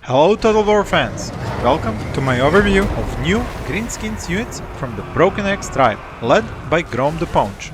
Hello Total War fans! Welcome to my overview of new Greenskins units from the Broken Axe tribe, led by Grom the Paunch.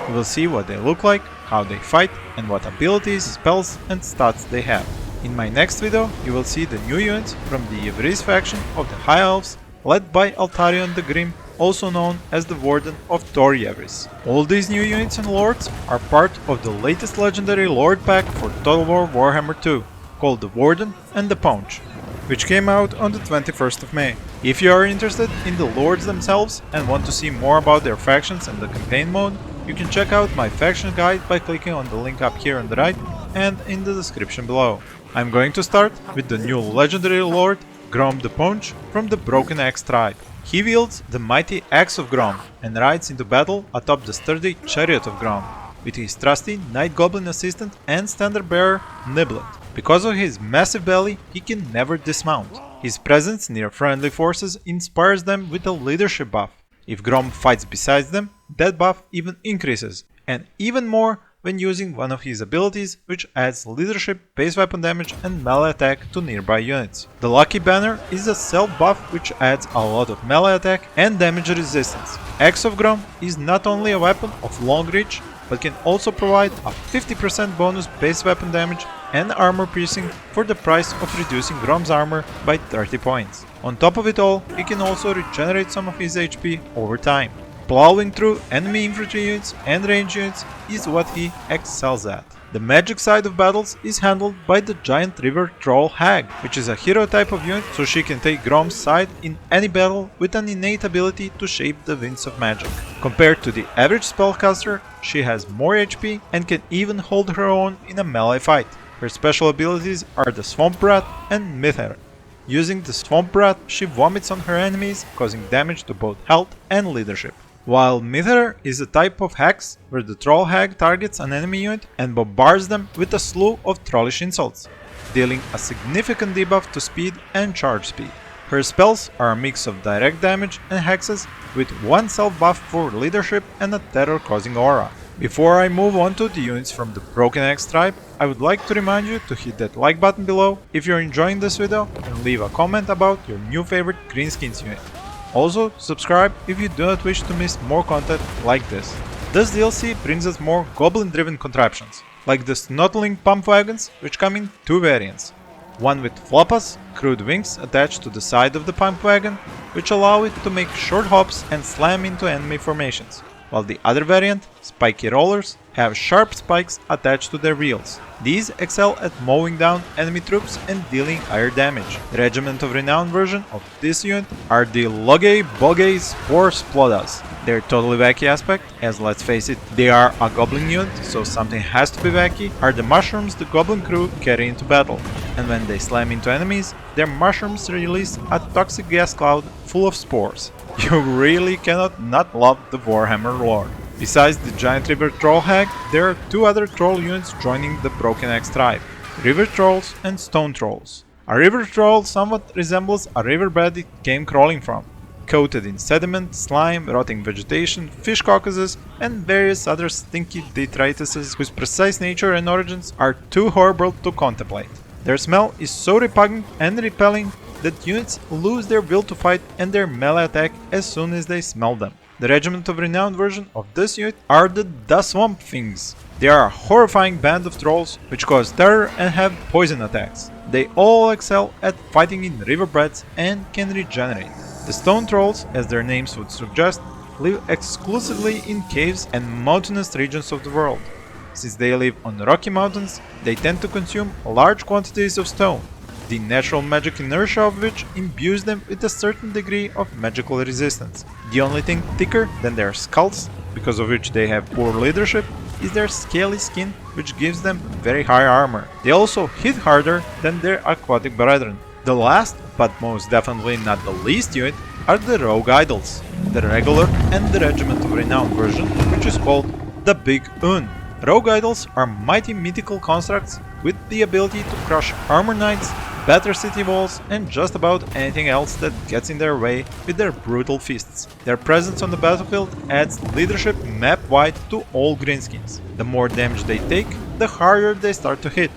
You will see what they look like, how they fight, and what abilities, spells and stats they have. In my next video you will see the new units from the Yvresse faction of the High Elves, led by Eltharion the Grim, also known as the Warden of Yvresse. All these new units and lords are part of the latest legendary lord pack for Total War Warhammer II, called the Warden and the Paunch, which came out on the 21st of May. If you are interested in the lords themselves and want to see more about their factions and the campaign mode, you can check out my faction guide by clicking on the link up here on the right and in the description below. I'm going to start with the new legendary lord Grom the Paunch from the Broken Axe tribe. He wields the mighty Axe of Grom and rides into battle atop the sturdy Chariot of Grom, with his trusty Night Goblin assistant and standard bearer Niblet. Because of his massive belly, he can never dismount. His presence near friendly forces inspires them with a leadership buff. If Grom fights beside them, that buff even increases, and even more when using one of his abilities, which adds leadership, base weapon damage and melee attack to nearby units. The Lucky Banner is a self buff which adds a lot of melee attack and damage resistance. Axe of Grom is not only a weapon of long reach, but can also provide a 50% bonus base weapon damage and armor piercing for the price of reducing Grom's armor by 30 points. On top of it all, he can also regenerate some of his HP over time. Plowing through enemy infantry units and range units is what he excels at. The magic side of battles is handled by the Giant River Hag, which is a hero type of unit, so she can take Grom's side in any battle with an innate ability to shape the winds of magic. Compared to the average spellcaster, she has more HP and can even hold her own in a melee fight. Her special abilities are the Swamp Rat and Myther. Using the Swamp Rat, she vomits on her enemies, causing damage to both health and leadership. While Myther is a type of hex where the Troll Hag targets an enemy unit and bombards them with a slew of trollish insults, dealing a significant debuff to speed and charge speed. Her spells are a mix of direct damage and hexes, with one self buff for leadership and a terror-causing aura. Before I move on to the units from the Broken Axe tribe, I would like to remind you to hit that like button below if you're enjoying this video and leave a comment about your new favorite Greenskins unit. Also, subscribe if you do not wish to miss more content like this. This DLC brings us more Goblin-driven contraptions, like the Snotling Pump Wagons, which come in two variants. One with Flappas, crude wings attached to the side of the pump wagon, which allow it to make short hops and slam into enemy formations, while the other variant, Spiky Rollers, have sharp spikes attached to their wheels. These excel at mowing down enemy troops and dealing higher damage. The Regiments of Renown version of this unit are the Logey, Bogey, Spore, Splodas. Their totally wacky aspect, as let's face it, they are a Goblin unit, so something has to be wacky, are the mushrooms the Goblin crew carry into battle. And when they slam into enemies, their mushrooms release a toxic gas cloud full of spores. You really cannot not love the Warhammer lore. Besides the Giant River Hag, there are two other troll units joining the Broken Axe tribe, River Trolls and Stone Trolls. A River Troll somewhat resembles a riverbed it came crawling from, coated in sediment, slime, rotting vegetation, fish carcasses and various other stinky detrituses whose precise nature and origins are too horrible to contemplate. Their smell is so repugnant and repelling that units lose their will to fight and their melee attack as soon as they smell them. The Regiment of Renown version of this unit are the Swamp Fings. They are a horrifying band of trolls which cause terror and have poison attacks. They all excel at fighting in riverbeds and can regenerate. The Stone Trolls, as their names would suggest, live exclusively in caves and mountainous regions of the world. Since they live on rocky mountains, they tend to consume large quantities of stone, the natural magic inertia of which imbues them with a certain degree of magical resistance. The only thing thicker than their skulls, because of which they have poor leadership, is their scaly skin, which gives them very high armor. They also hit harder than their aquatic brethren. The last, but most definitely not the least unit, are the Rogue Idols, the regular and the Regiment of Renown version, which is called the Big Un. Rogue Idols are mighty mythical constructs with the ability to crush armor knights, batter city walls and just about anything else that gets in their way with their brutal fists. Their presence on the battlefield adds leadership map-wide to all Greenskins. The more damage they take, the harder they start to hit.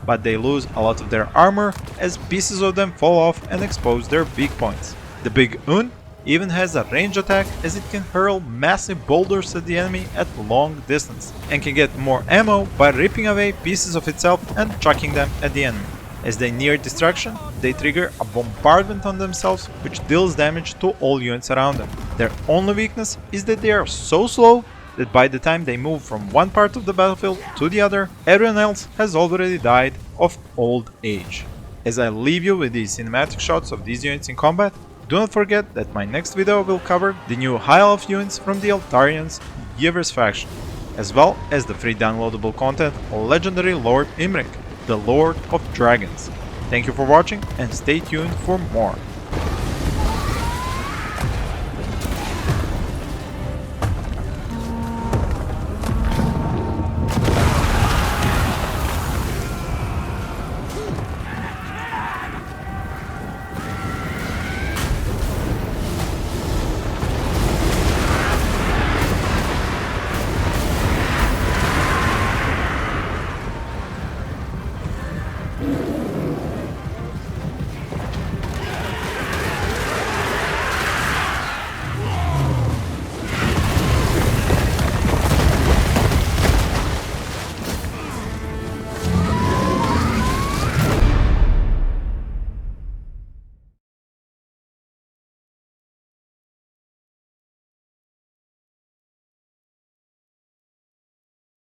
but they lose a lot of their armor as pieces of them fall off and expose their weak points. The Big Un even has a range attack as it can hurl massive boulders at the enemy at long distance, and can get more ammo by ripping away pieces of itself and chucking them at the enemy. As they near destruction, they trigger a bombardment on themselves which deals damage to all units around them. Their only weakness is that they are so slow that by the time they move from one part of the battlefield to the other, everyone else has already died of old age. As I leave you with these cinematic shots of these units in combat, do not forget that my next video will cover the new High Elf units from the Eltharion's Yvresse faction, as well as the free downloadable content of legendary Lord Imric, the Lord of Dragons. Thank you for watching and stay tuned for more.